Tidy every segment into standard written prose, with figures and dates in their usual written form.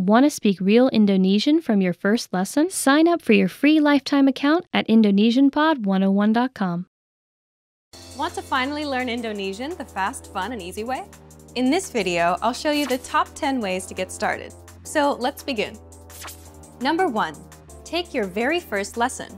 Want to speak real Indonesian from your first lesson? Sign up for your free lifetime account at indonesianpod101.com. Want to finally learn Indonesian the fast, fun, and easy way? In this video, I'll show you the top 10 ways to get started. So let's begin. Number 1. Take your very first lesson.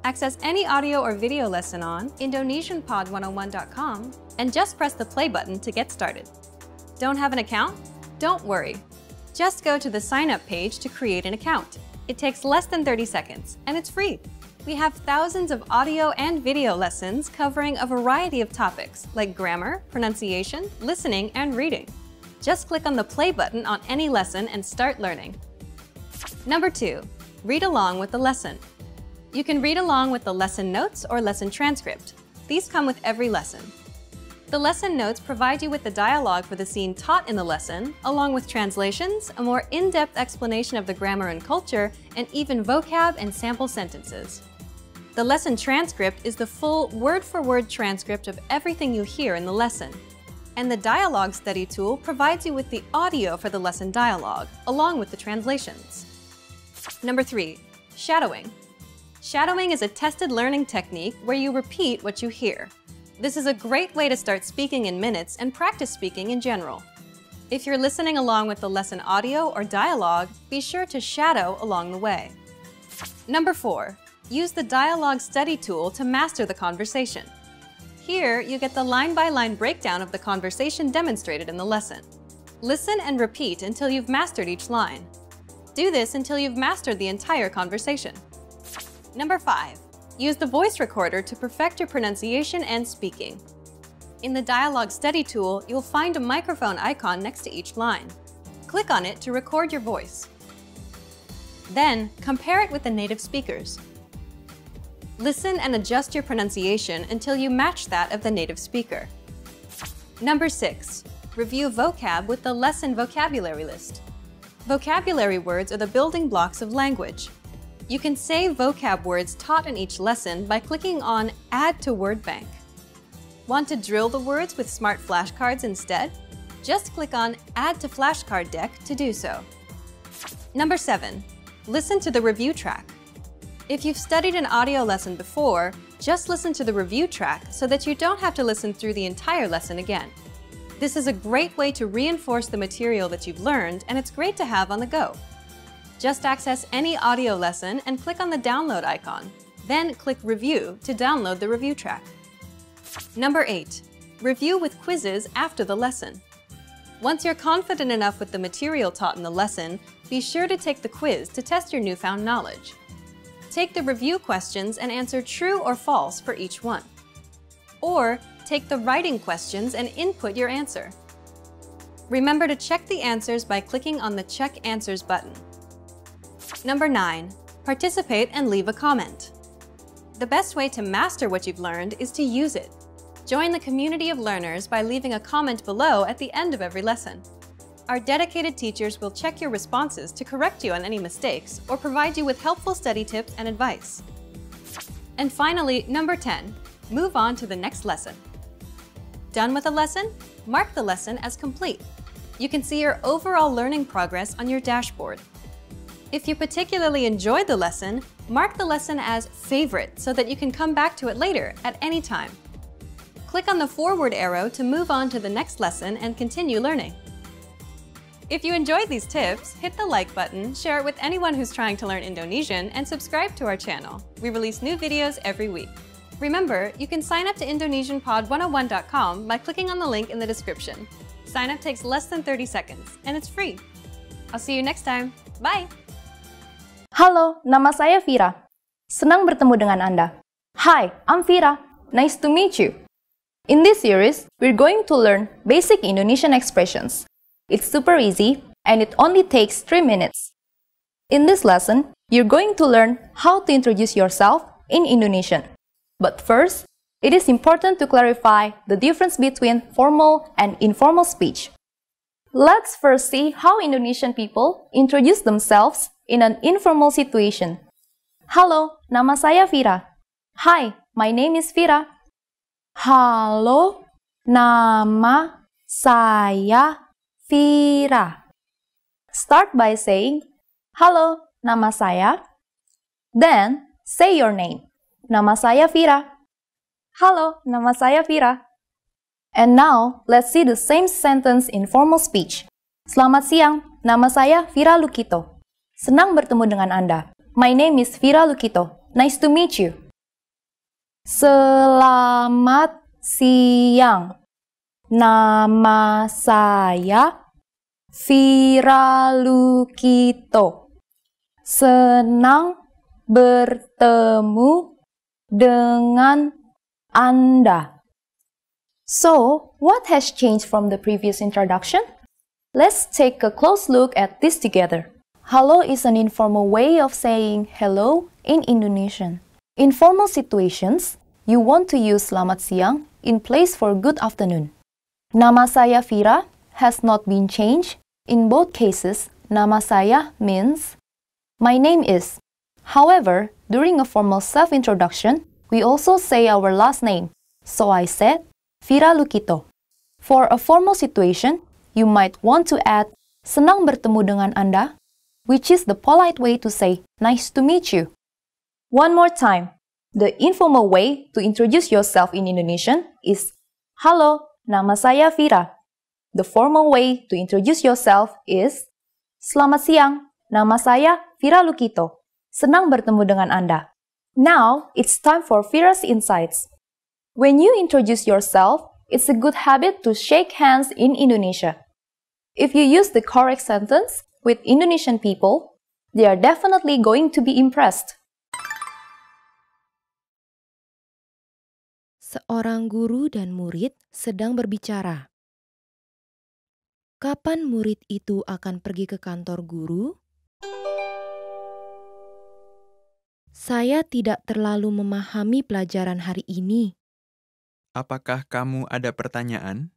Access any audio or video lesson on indonesianpod101.com and just press the play button to get started. Don't have an account? Don't worry. Just go to the sign up page to create an account. It takes less than 30 seconds and it's free. We have thousands of audio and video lessons covering a variety of topics like grammar, pronunciation, listening, and reading. Just click on the play button on any lesson and start learning. Number 2. Read along with the lesson. You can read along with the lesson notes or lesson transcript. These come with every lesson. The lesson notes provide you with the dialogue for the scene taught in the lesson, along with translations, a more in-depth explanation of the grammar and culture, and even vocab and sample sentences. The lesson transcript is the full word-for-word transcript of everything you hear in the lesson. And the dialogue study tool provides you with the audio for the lesson dialogue, along with the translations. Number 3. Shadowing. Shadowing is a tested learning technique where you repeat what you hear. This is a great way to start speaking in minutes and practice speaking in general. If you're listening along with the lesson audio or dialogue, be sure to shadow along the way. Number 4. Use the dialogue study tool to master the conversation. Here, you get the line-by-line breakdown of the conversation demonstrated in the lesson. Listen and repeat until you've mastered each line. Do this until you've mastered the entire conversation. Number 5. Use the voice recorder to perfect your pronunciation and speaking. In the dialogue study tool, you'll find a microphone icon next to each line. Click on it to record your voice. Then, compare it with the native speakers. Listen and adjust your pronunciation until you match that of the native speaker. Number 6. Review vocab with the lesson vocabulary list. Vocabulary words are the building blocks of language. You can save vocab words taught in each lesson by clicking on Add to Word Bank. Want to drill the words with smart flashcards instead? Just click on Add to Flashcard Deck to do so. Number 7. Listen to the review track. If you've studied an audio lesson before, just listen to the review track so that you don't have to listen through the entire lesson again. This is a great way to reinforce the material that you've learned, and it's great to have on the go. Just access any audio lesson and click on the download icon. Then click Review to download the review track. Number 8. Review with quizzes after the lesson. Once you're confident enough with the material taught in the lesson, be sure to take the quiz to test your newfound knowledge. Take the review questions and answer true or false for each one. Or take the writing questions and input your answer. Remember to check the answers by clicking on the Check Answers button. Number 9. Participate and leave a comment. The best way to master what you've learned is to use it. Join the community of learners by leaving a comment below at the end of every lesson. Our dedicated teachers will check your responses to correct you on any mistakes or provide you with helpful study tips and advice. And finally, number 10. Move on to the next lesson. Done with a lesson? Mark the lesson as complete. You can see your overall learning progress on your dashboard. If you particularly enjoyed the lesson, mark the lesson as Favorite so that you can come back to it later at any time. Click on the forward arrow to move on to the next lesson and continue learning. If you enjoyed these tips, hit the like button, share it with anyone who's trying to learn Indonesian, and subscribe to our channel. We release new videos every week. Remember, you can sign up to indonesianpod101.com by clicking on the link in the description. Sign up takes less than 30 seconds, and it's free. I'll see you next time. Bye! Halo, nama saya Vira. Senang bertemu dengan Anda. Hi, I'm Vira. Nice to meet you. In this series, we're going to learn basic Indonesian expressions. It's super easy, and it only takes 3 minutes. In this lesson, you're going to learn how to introduce yourself in Indonesian. But first, it is important to clarify the difference between formal and informal speech. Let's first see how Indonesian people introduce themselves in an informal situation. Halo, nama saya Vira. Hi, my name is Vira. Halo, nama saya Vira. Start by saying, "Halo, nama saya." Then, say your name. Nama saya Vira. Halo, nama saya Vira. And now, let's see the same sentence in formal speech. Selamat siang, nama saya Vira Lukito. Senang bertemu dengan Anda. My name is Vira Lukito. Nice to meet you. Selamat siang. Nama saya Vira Lukito. Senang bertemu dengan Anda. So, what has changed from the previous introduction? Let's take a close look at this together. Halo is an informal way of saying hello in Indonesian. In formal situations, you want to use selamat siang in place for good afternoon. Nama saya Vira has not been changed. In both cases, nama saya means my name is. However, during a formal self-introduction, we also say our last name. So I said, Vira Lukito. For a formal situation, you might want to add senang bertemu dengan Anda, which is the polite way to say nice to meet you. One more time, the informal way to introduce yourself in Indonesian is Halo, nama saya Vira. The formal way to introduce yourself is Selamat siang, nama saya Vira Lukito. Senang bertemu dengan Anda. Now, it's time for Vira's insights. When you introduce yourself, it's a good habit to shake hands in Indonesia. If you use the correct sentence with Indonesian people, they are definitely going to be impressed. Seorang guru dan murid sedang berbicara. Kapan murid itu akan pergi ke kantor guru? Saya tidak terlalu memahami pelajaran hari ini. Apakah kamu ada pertanyaan?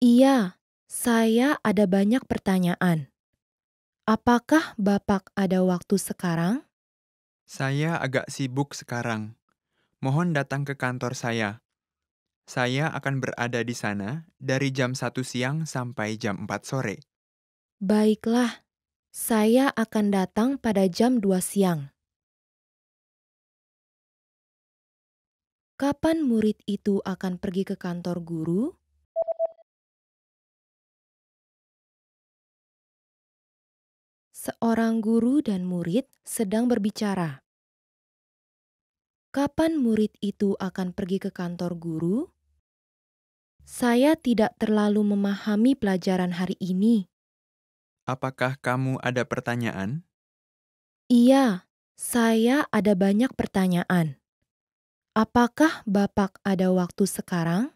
Iya, saya ada banyak pertanyaan. Apakah Bapak ada waktu sekarang? Saya agak sibuk sekarang. Mohon datang ke kantor saya. Saya akan berada di sana dari jam 1 siang sampai jam 4 sore. Baiklah, saya akan datang pada jam 2 siang. Kapan murid itu akan pergi ke kantor guru? Seorang guru dan murid sedang berbicara. Kapan murid itu akan pergi ke kantor guru? Saya tidak terlalu memahami pelajaran hari ini. Apakah kamu ada pertanyaan? Iya, saya ada banyak pertanyaan. Apakah Bapak ada waktu sekarang?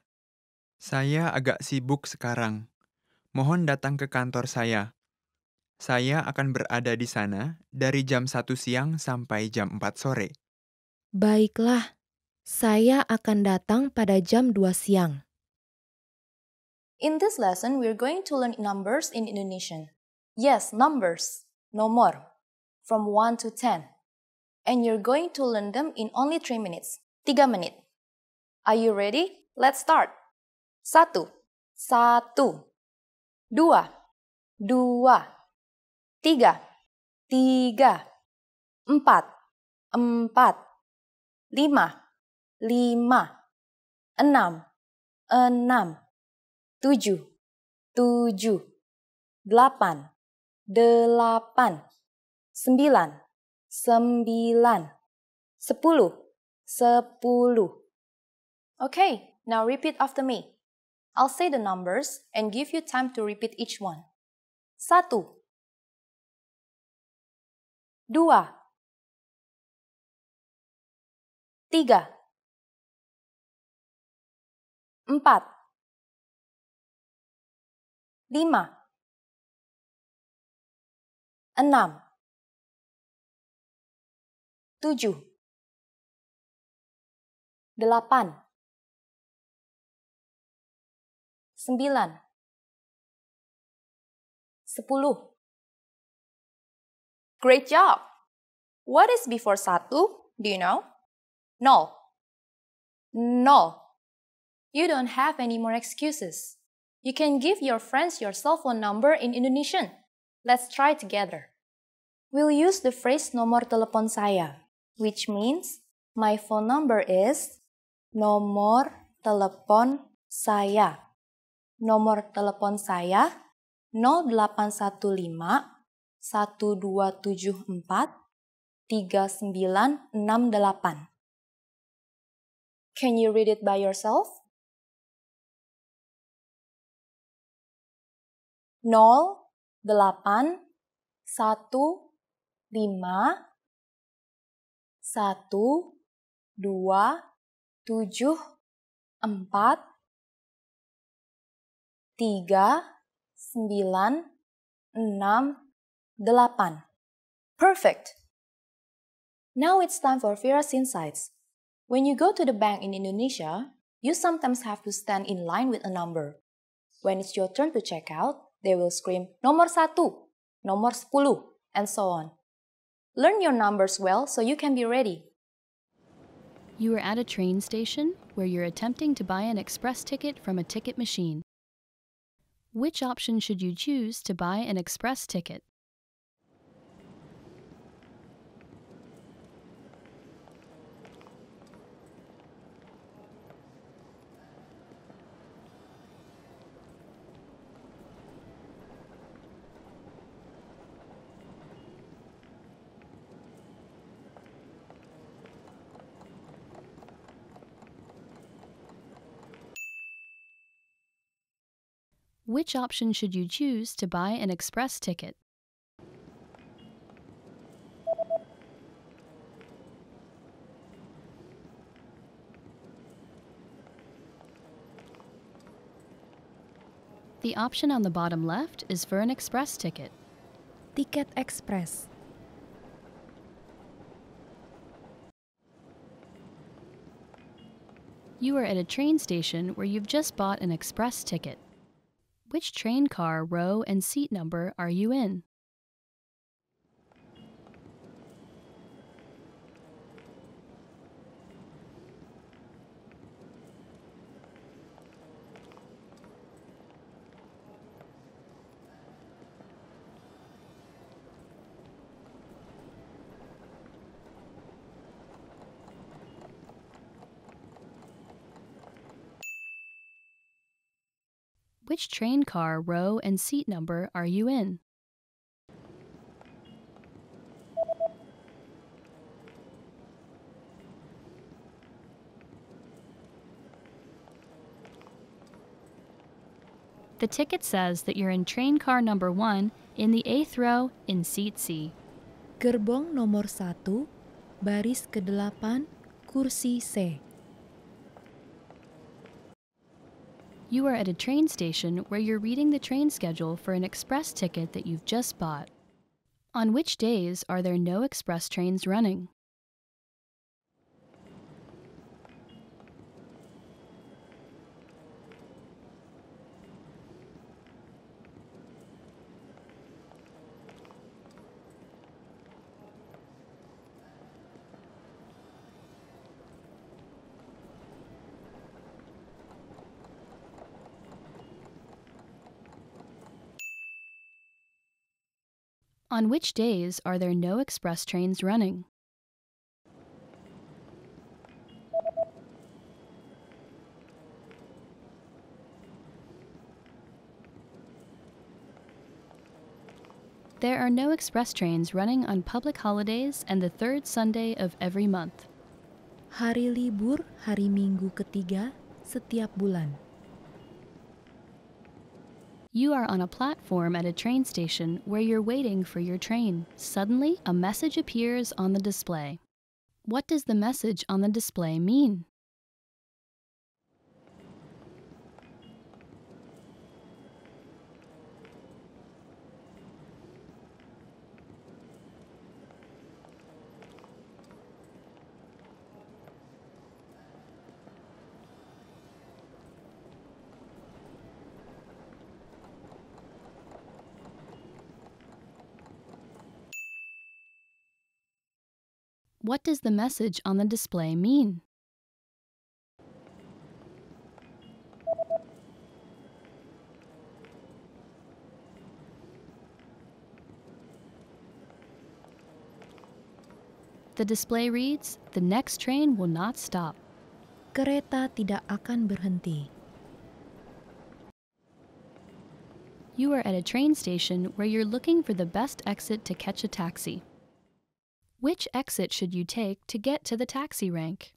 Saya agak sibuk sekarang. Mohon datang ke kantor saya. Saya akan berada di sana dari jam 1 siang sampai jam 4 sore. Baiklah, saya akan datang pada jam 2 siang. In this lesson, we're going to learn numbers in Indonesian. Yes, numbers, nomor, from 1 to 10. And you're going to learn them in only 3 minutes. 3 menit. Are you ready? Let's start. 1, 1, 2, 2, 3, 3, 4, 4, 5, 5, 6, 6, 7, 7, 8, 8, 9, 9, 10, 10. Okay, now repeat after me. I'll say the numbers and give you time to repeat each one. 1, 2, 3, 4, 5, 6, 7, 8, 9, 10. Great job! What is before 1? Do you know? No. No. You don't have any more excuses. You can give your friends your cell phone number in Indonesian. Let's try together. We'll use the phrase nomor telepon saya, which means my phone number is nomor telepon saya. Nomor telepon saya 0815 1274 3968. Can you read it by yourself? 0815 1274 3968. Perfect! Now it's time for Vira's insights. When you go to the bank in Indonesia, you sometimes have to stand in line with a number. When it's your turn to check out, they will scream nomor 1, nomor 10, and so on. Learn your numbers well so you can be ready. You are at a train station where you're attempting to buy an express ticket from a ticket machine. Which option should you choose to buy an express ticket? Which option should you choose to buy an express ticket? The option on the bottom left is for an express ticket. Tiket ekspres. You are at a train station where you've just bought an express ticket. Which train car, row, and seat number are you in? Which train car, row, and seat number are you in? The ticket says that you're in train car number 1 in the 8th row in seat C. Gerbong nomor 1, baris ke-8, kursi C. You are at a train station where you're reading the train schedule for an express ticket that you've just bought. On which days are there no express trains running? On which days are there no express trains running? There are no express trains running on public holidays and the third Sunday of every month. Hari libur hari Minggu ketiga setiap bulan. You are on a platform at a train station where you're waiting for your train. Suddenly, a message appears on the display. What does the message on the display mean? What does the message on the display mean? The display reads, "The next train will not stop." Kereta tidak akan berhenti. You are at a train station where you're looking for the best exit to catch a taxi. Which exit should you take to get to the taxi rank?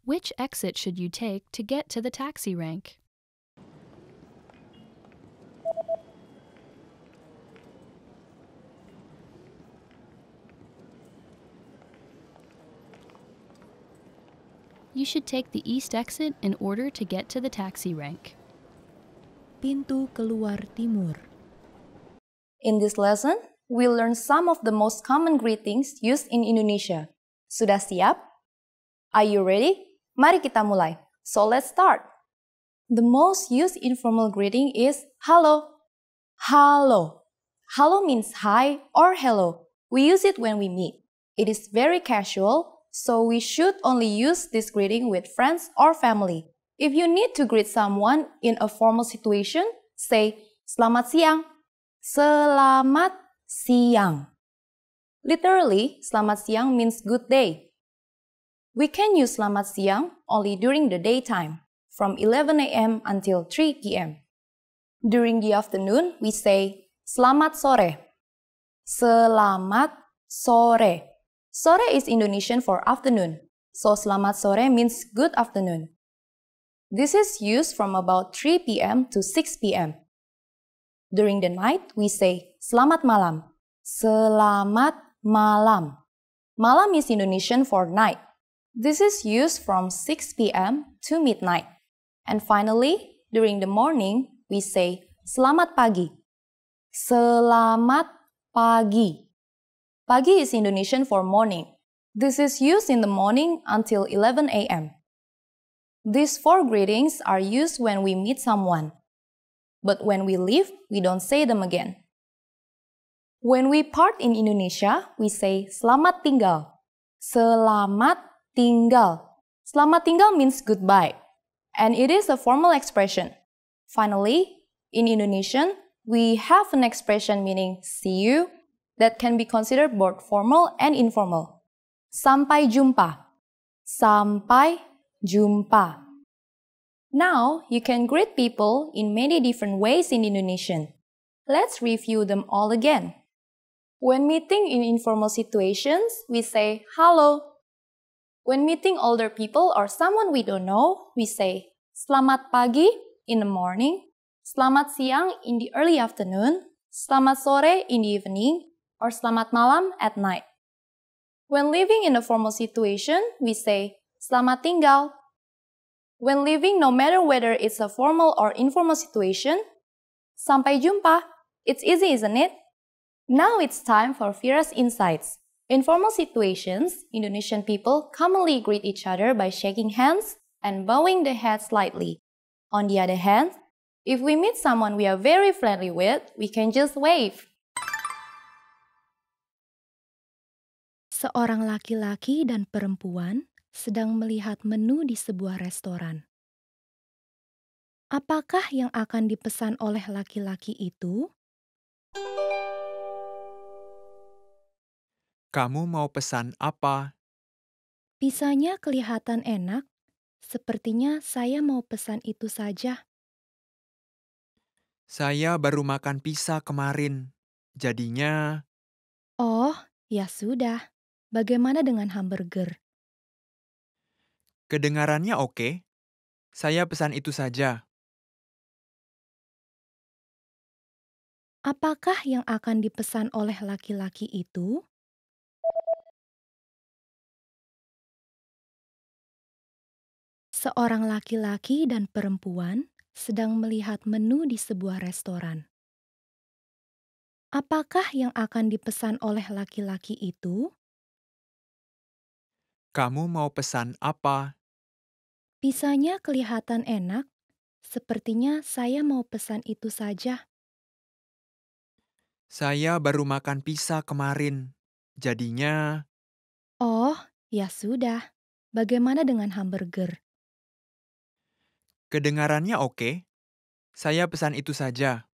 Which exit should you take to get to the taxi rank? You should take the east exit in order to get to the taxi rank. Pintu keluar timur. In this lesson, we'll learn some of the most common greetings used in Indonesia. Sudah siap? Are you ready? Mari kita mulai. So let's start. The most used informal greeting is halo. Halo. Halo means hi or hello. We use it when we meet. It is very casual, so we should only use this greeting with friends or family. If you need to greet someone in a formal situation, say selamat siang. Selamat siang. Literally, selamat siang means good day. We can use selamat siang only during the daytime, from 11 a.m. until 3 p.m. During the afternoon, we say selamat sore. Selamat sore. Sore is Indonesian for afternoon, so selamat sore means good afternoon. This is used from about 3 p.m. to 6 p.m. During the night, we say selamat malam. Selamat malam. Malam is Indonesian for night. This is used from 6 p.m. to midnight. And finally, during the morning, we say selamat pagi. Selamat pagi. Pagi is Indonesian for morning. This is used in the morning until 11 a.m. These four greetings are used when we meet someone. But when we leave, we don't say them again. When we part in Indonesia, we say selamat tinggal. Selamat tinggal. Selamat tinggal means goodbye, and it is a formal expression. Finally, in Indonesian, we have an expression meaning see you that can be considered both formal and informal. Sampai jumpa. Sampai jumpa. Now, you can greet people in many different ways in Indonesian. Let's review them all again. When meeting in informal situations, we say halo. When meeting older people or someone we don't know, we say selamat pagi in the morning, selamat siang in the early afternoon, selamat sore in the evening, or selamat malam at night. When living in a formal situation, we say selamat tinggal. When living, no matter whether it's a formal or informal situation, sampai jumpa. It's easy, isn't it? Now it's time for Vira's insights. In formal situations, Indonesian people commonly greet each other by shaking hands and bowing the head slightly. On the other hand, if we meet someone we are very friendly with, we can just wave. Seorang laki-laki dan perempuan sedang melihat menu di sebuah restoran. Apakah yang akan dipesan oleh laki-laki itu? Kamu mau pesan apa? Pisanya kelihatan enak. Sepertinya saya mau pesan itu saja. Saya baru makan pizza kemarin. Jadinya, Oh, ya sudah. Bagaimana dengan hamburger? kedengarannya oke. Saya pesan itu saja. Apakah yang akan dipesan oleh laki-laki itu? Seorang laki-laki dan perempuan sedang melihat menu di sebuah restoran. Apakah yang akan dipesan oleh laki-laki itu? Kamu mau pesan apa? Pisanya kelihatan enak. Sepertinya saya mau pesan itu saja. Saya baru makan pizza kemarin. Jadinya, Oh, ya sudah. Bagaimana dengan hamburger? kedengarannya oke. Saya pesan itu saja.